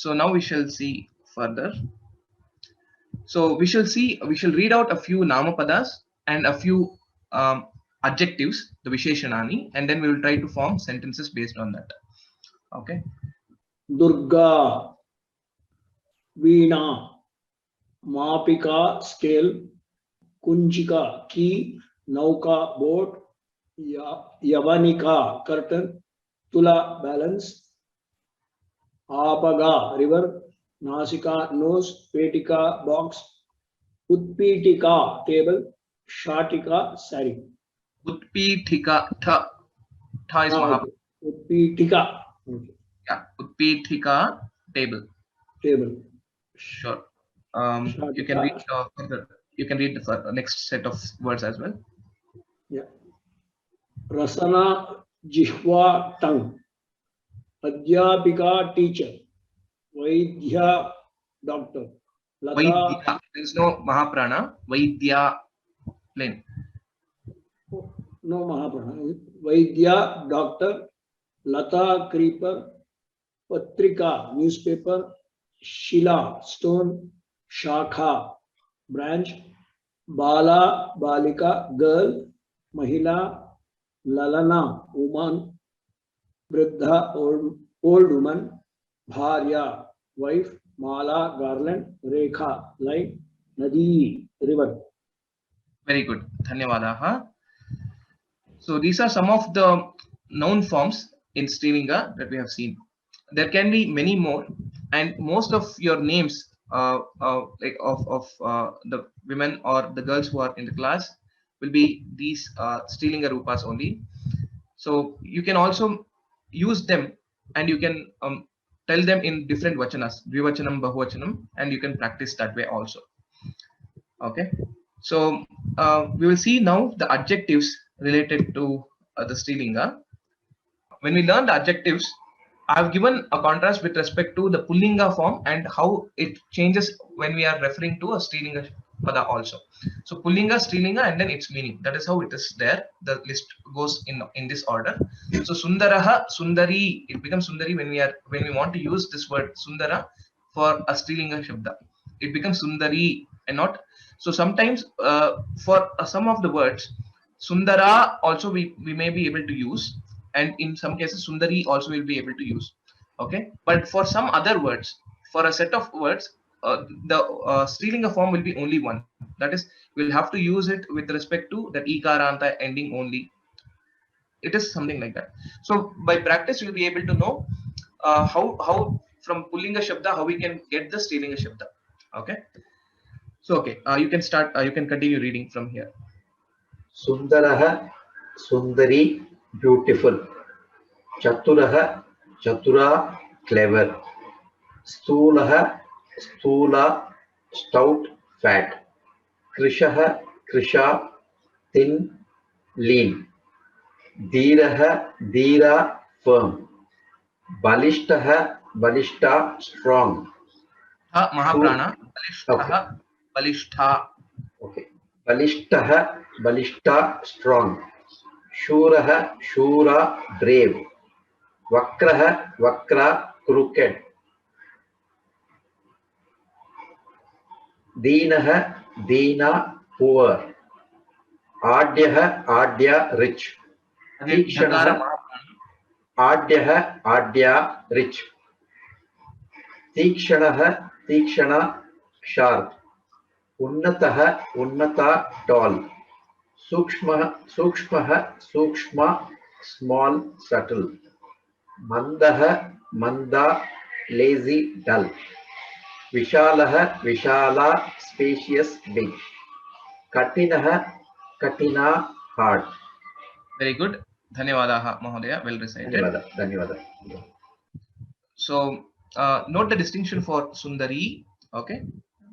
So now we shall see further. So we shall read out a few namapadas and a few adjectives, the visheshanani, and then we will try to form sentences based on that. Okay. Durga, Veena, Mapika, scale, Kunchika, key, Nauka, boat, Yavanika, curtain, Tula, balance, Apaga, river, Nasika, nose, Petika, box, Utpitika, table, Shatika, sari. Utpithika, tha is Okay. Utpitika, okay. Yeah, Utpithika, table. Table. Sure. You can read Shatika, further. You can read the next set of words as well. yeah. Rasana, Jihva, tongue. Adhyapika, teacher. Vaidya, doctor. Lata, Vaidya. There is no Mahaprana. Vaidya, plain. no Mahaprana. Vaidya, doctor. Lata, creeper. Patrika, newspaper. Shila, stone. Shakha, branch. Bala, balika, girl. Mahila, lalana, woman. Vriddha, old woman. Bharya, wife. Mala, garland. Rekha, line. Nadi, river. Very good. Dhanyavadaha. So these are some of the noun forms in Strilinga that we have seen. There can be many more, and most of your names, like of the women or the girls who are in the class, will be these Strilinga rupas only. So you can also use them, and you can tell them in different vachanas, dvivachanam, bahuvachanam, and you can practice that way also. Okay. So we will see now the adjectives related to the Strilinga. When we learn the adjectives, I have given a contrast with respect to the Pullinga form and how it changes when we are referring to a Strilinga pada also. So Pullinga, Strilinga, and then its meaning. That is how it is there. The list goes in this order. So Sundaraha, Sundari, it becomes Sundari when we want to use this word Sundara for a Strilinga Shabda. It becomes Sundari and not. So sometimes for some of the words, Sundara also we may be able to use, and in some cases Sundari also will be able to use. Okay, but for some other words, for a set of words, the Strilinga form will be only one. That is, we'll have to use it with respect to that ikaranta ending only. It is something like that. So by practice, you'll be able to know how from Pullinga Shabda how we can get the Strilinga Shabda. Okay. So okay, you can start. You can continue reading from here. Sundaraha, Sundari, beautiful. Chaturaha, Chatura, clever. Stulaha, Stula, stout, fat. Krishaha, Krisha, thin, lean. Dhiraha, Dhira, firm. Balishtaha, Balishta, strong. Mahaprana, Balishtaha, Balishtha. Okay. Balishtaha, Balishta, strong. Shuraha, Shura, brave. Vakraha, Vakra, crooked. Deenaha, Deena, poor. Adyaha, Adya, rich. Tikshanaha, Adyaha, Adya, rich. Tikshanaha, Tikshana, sharp. Unnataha, Unnata, tall. Sukshmaha, Sukshmaha, Sukshma, small, subtle. Mandaha, Manda, lazy, dull. Vishalaha, Vishala, spacious, big. Katinaha, Katina, hard. Very good. Dhanyavadaha, Mahodaya. Well recited. Dhanyavada, Dhanyavada. So note the distinction for Sundari. Okay.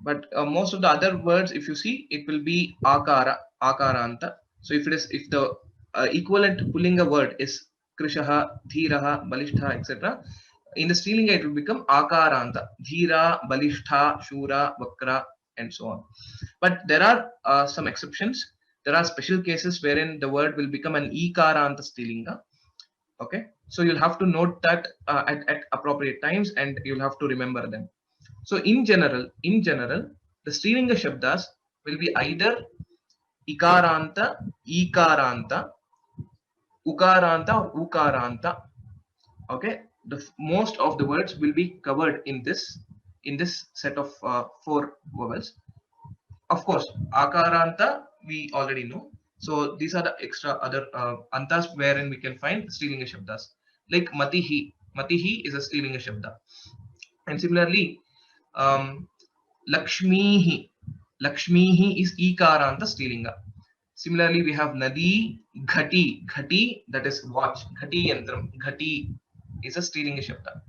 But most of the other words, if you see, it will be akara, akaranta. So if the equivalent Pullinga word is Krishaha, Dhiraha, Balishtha, etc. In the Strilinga, it will become akaranta, Dhira, Balishtha, Shura, Vakra, and so on. But there are some exceptions. There are special cases wherein the word will become an ikaranta Strilinga. Okay, so you'll have to note that at appropriate times, and you'll have to remember them. So in general, the Strilinga Shabdas will be either Ikaranta, Ikaranta, Ukaranta, or Ukaranta. Okay, most of the words will be covered in this set of 4 vowels. Of course, Akaranta we already know. So these are the extra other antas wherein we can find Strilinga Shabdas. Like Matihi. Matihi is a Strilinga Shabda. And similarly, Lakshmihi. Lakshmihi is Ikaranta Strilinga. Similarly, we have Nadi, Ghati. Ghati, that is watch. Ghati Yantram. Ghati is a Strilinga Shabda.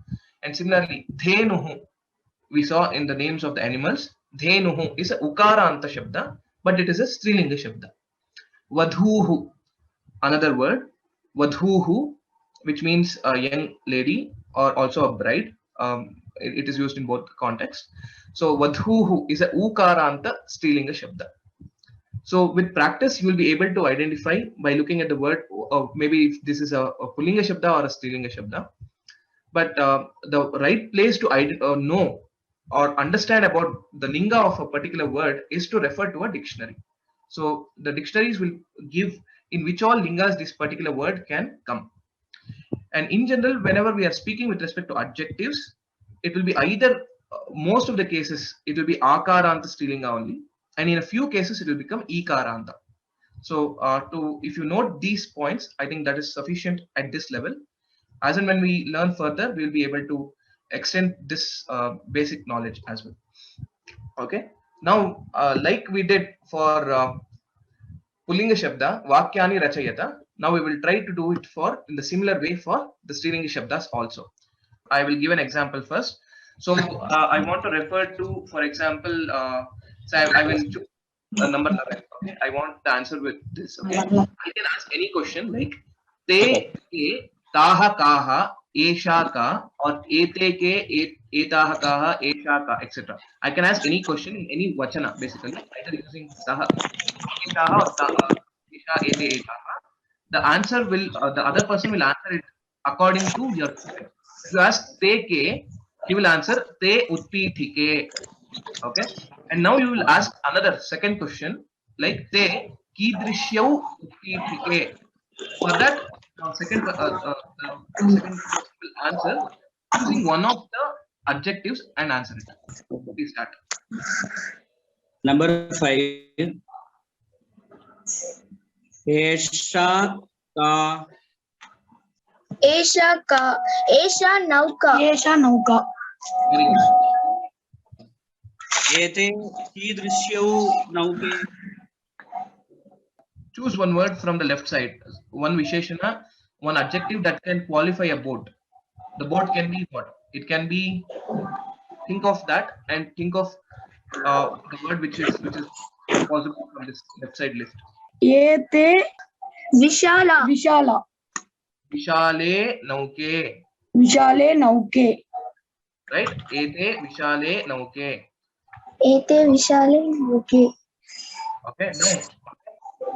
And similarly, Dhenuhu, we saw in the names of the animals, Dhenuhu is a Ukaranta Shabda, but it is a Strilinga Shabda. Vadhuhu, another word, Vadhuhu, which means a young lady or also a bride. It is used in both contexts. So Vadhuhu is a Ukaranta Strilinga Shabda. So with practice, you will be able to identify by looking at the word, maybe if this is a Pullinga Shabda or a Strilinga Shabda. But the right place to know or understand about the linga of a particular word is to refer to a dictionary. So the dictionaries will give in which all lingas this particular word can come. And in general, whenever we are speaking with respect to adjectives, it will be either, most of the cases, it will be Akaranta Strilinga only. And in a few cases, it will become Ikaranta. So if you note these points, I think that is sufficient at this level. As and when we learn further, we will be able to extend this basic knowledge as well. Okay. Now, like we did for Pullinga Shabda, Vakyani Rachayata, now we will try to do it in the similar way for the Strilinga Shabdas also. I will give an example first. So I want to refer to, for example, so I will choose number 11. Okay, I want the answer with this. Okay, I can ask any question like te ke taha kaha esha ka or ete ke etaha kaha esha ka, etc. I can ask any question in any vachana basically, either using taha etaha or esha ete etaha. The answer will the other person will answer it according to your question. If you ask te ke, he will answer te utpithike. Okay, and now you will ask another second question like te kidrishyau utpithike. For that, the second person will answer using one of the adjectives and answer it. Please start. Number 5. Esha ka. Esha ka. Esha nauka. Esha nauka. Very good. Ete kidrishyau nauke. Choose one word from the left side. One visheshana, one adjective that can qualify a boat. The boat can be what? It can be. Think of that and think of the word which is possible from this left side list. Ete Vishala. Vishala. Vishale nauke. Vishale nauke. Right? Ete vishale nauke. Ete Vishale nauke. Okay.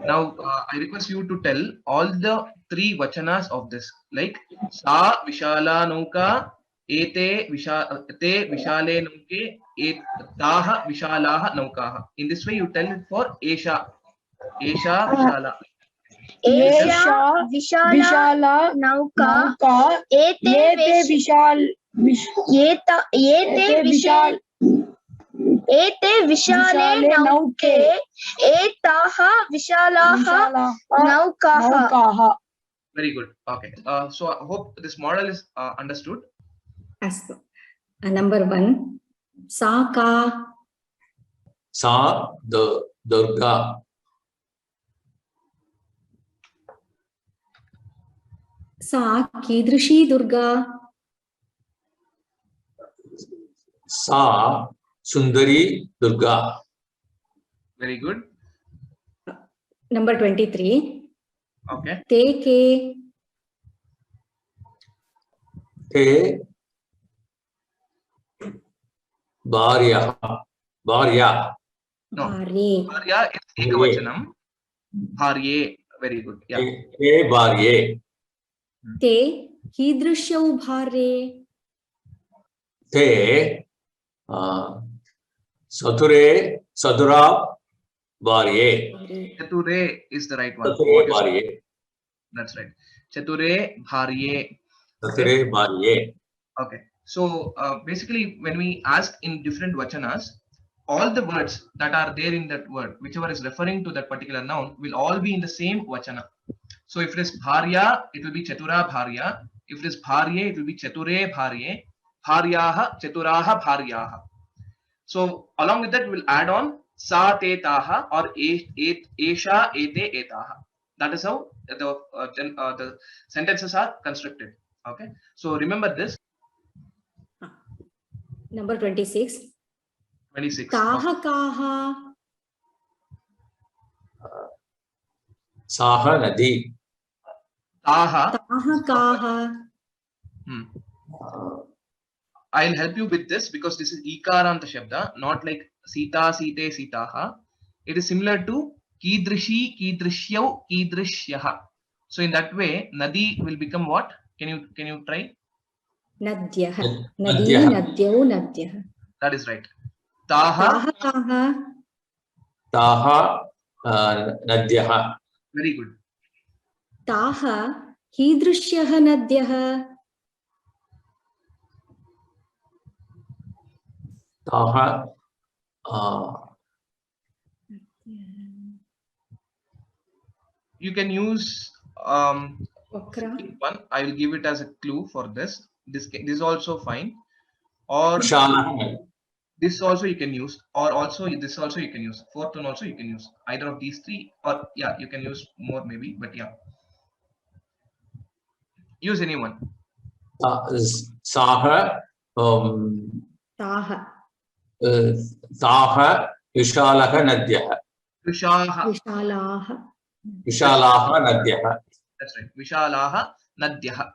Now I request you to tell all the 3 vachanas of this. Like sa vishala nauka, ete vishale nauke, taha vishalaha naukaha. In this way, you tell it for Esha. Esha vishala. Esha Vishala nauka. Ete Vishal. Ete Vishal. Ete Vishale nauke. Etaha Vishalaha naukaha. Very good. Okay. So I hope this model is understood. Astu. Number 1. Saka. Sa Durga. Sa Kidrishi Durga. Sa Sundari Durga. Very good. Number 23. Okay. Te ke. Te Bharya. No. Bhare. Bharya is ekavachanam. Bharye. Very good. Yeah. Te Bharye. ते कीदृश्यौ भार्ये ते सतुरे सदुरा भार्ये Chature is the right one. सतुरे What you said. भार्ये That's right. Chature bharye. सतुरे भार्ये. Okay. So basically, when we ask in different vachanas, all the words that are there in that word, whichever is referring to that particular noun, will all be in the same vachana. So if it is bharya, it will be chatura bharya. If it is bharye, it will be chature bharye. Bharyaha chaturaha bharyaha. So along with that, we'll add on sa te taha or esha ete etaha. That is how the sentences are constructed. Okay. So remember this. Number 26. 26. काः काः साह नदी. Taha. ताः काः I'll help you with this because this is ikaranta shabda, not like sita, site, sitaha. It is similar to kidrishi, kidrishyau, kidrishyaha. So in that way, nadi will become what? Can you try? नद्यः नद्यः. नदी नद्यौ नद्यः That is right. Taha. काः काः ताः नद्यः. Very good. ताः कीदृश्यः नद्यः ताः You can use वक्र one. I will give it as a clue for this. This is also fine. Or विशालः. this also you can use, or also this also you can use. Fourth one also you can use. Either of these three, or yeah, you can use more maybe, but yeah. Use anyone. साः ताः ताः विशालः नद्यः. Vishaha. विशालाः विशालाः नद्यः. That's right. Vishalaha Nadyaha.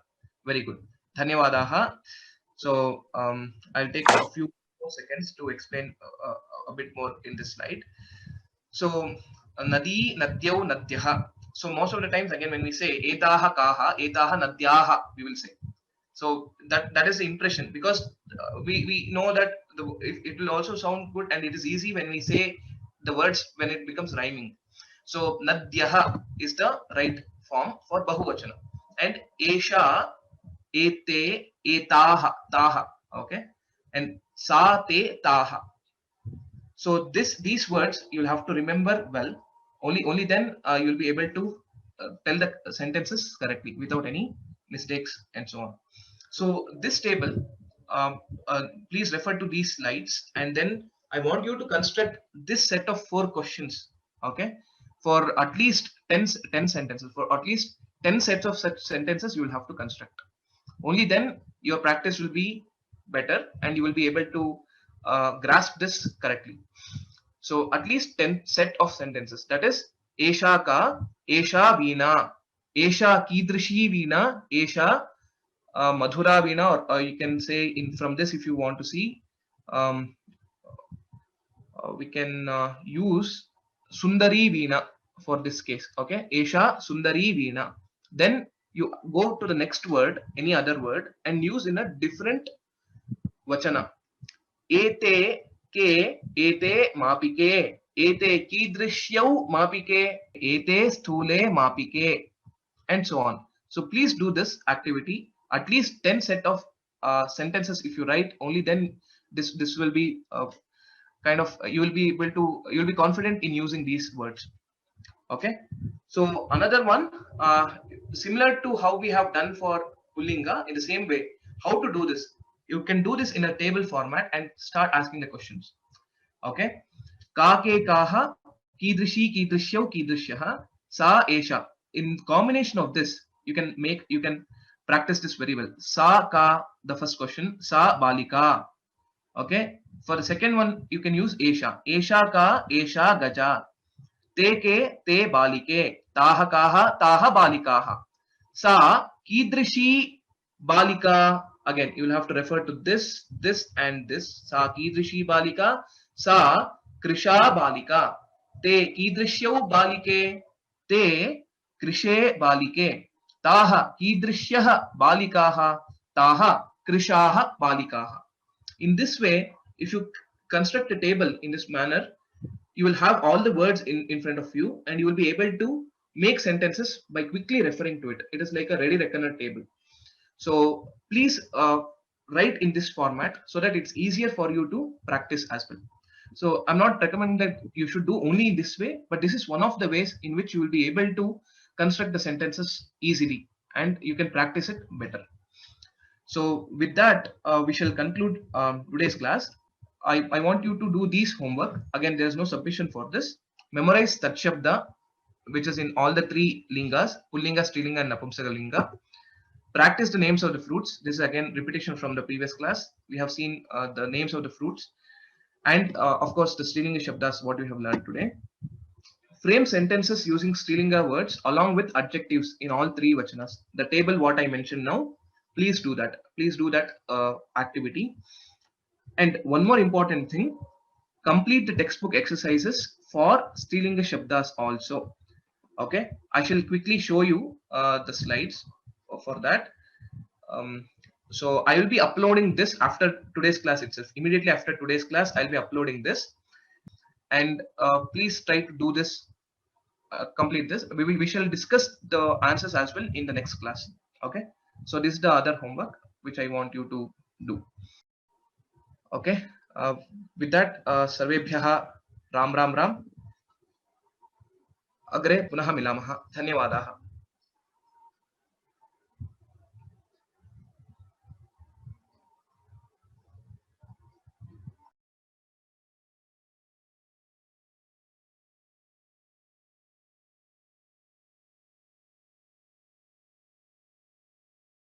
Very good. Dhanyavadaha. So I'll take a few more seconds to explain a bit more in this slide. So Nadi, Nadyau, Nadyaha. So most of the times again when we say Etaha Kaha, Etaha Nadyaha, we will say. So that is the impression because we know that it will also sound good and it is easy when we say the words when it becomes rhyming. So Nadyaha is the right form for Bahuvachana. And Esha, Ete, Etaha, Taha. Okay. And Sa Te Taha. So these words you'll have to remember well. Only then you'll be able to tell the sentences correctly without any mistakes and so on. So this table, please refer to these slides, and then I want you to construct this set of 4 questions. Okay, for at least 10 sentences, for at least 10 sets of such sentences you will have to construct. Only then your practice will be better and you will be able to grasp this correctly. So at least 10 set of sentences. That is, Esha ka, Esha veena, Esha kidrishi veena, Esha madhura veena, or you can say in from this if you want to see, we can use Sundari veena for this case. Okay, Esha Sundari veena. Then you go to the next word, any other word, and use in a different vachana. Ete ke, ete mapike, ete kidrishyau mapike, ete sthule mapike, and so on. So please do this activity. At least 10 set of sentences if you write, only then this will be kind of you'll be confident in using these words. Okay. So another one, similar to how we have done for Pullinga, in the same way, how to do this? You can do this in a table format and start asking the questions. Okay. Ka ke kaha, kidrishi kidrishyau kidrishyaha, sa esha. In combination of this, you can practice this very well. Sa ka, the first question, sa balika. Okay. For the second one, you can use esha. Esha ka, esha gaja. Te ke, te balike. Taha kaha, taha balikaha. Sa kidrishi balika. Again, you will have to refer to this, and this. Sa kidrishi balika. Sa krisha balika. Te kidrishyau balike. Te krishe balike. Taha kidrishyah balikaha, taha krishaha balikaha. In this way, if you construct a table in this manner, you will have all the words in front of you, and you will be able to make sentences by quickly referring to it. It is like a ready reckoner table. So please write in this format so that it's easier for you to practice as well. So I'm not recommending that you should do only in this way, but this is one of the ways in which you will be able to construct the sentences easily, and you can practice it better. So with that, we shall conclude today's class. I want you to do these homework. Again, there is no submission for this. Memorize Tat Shabda, which is in all the three lingas, Pullinga, Strilinga, and Napumsakalinga. Practice the names of the fruits. This is again repetition from the previous class. We have seen the names of the fruits. And of course, the Strilinga Shabdas, what we have learned today. Frame sentences using Strilinga words along with adjectives in all three vachanas. The table what I mentioned now, please do that. Please do that activity. And one more important thing, complete the textbook exercises for Strilinga Shabdas also. Okay, I shall quickly show you the slides for that. So I will be uploading this after today's class itself. Immediately after today's class, I'll be uploading this. And please try to do this, complete this. We shall discuss the answers as well in the next class. Okay, so this is the other homework which I want you to do. Okay, with that, sarvebhyah ram ram ram. Agre punah milamaha. Dhanyawadaha.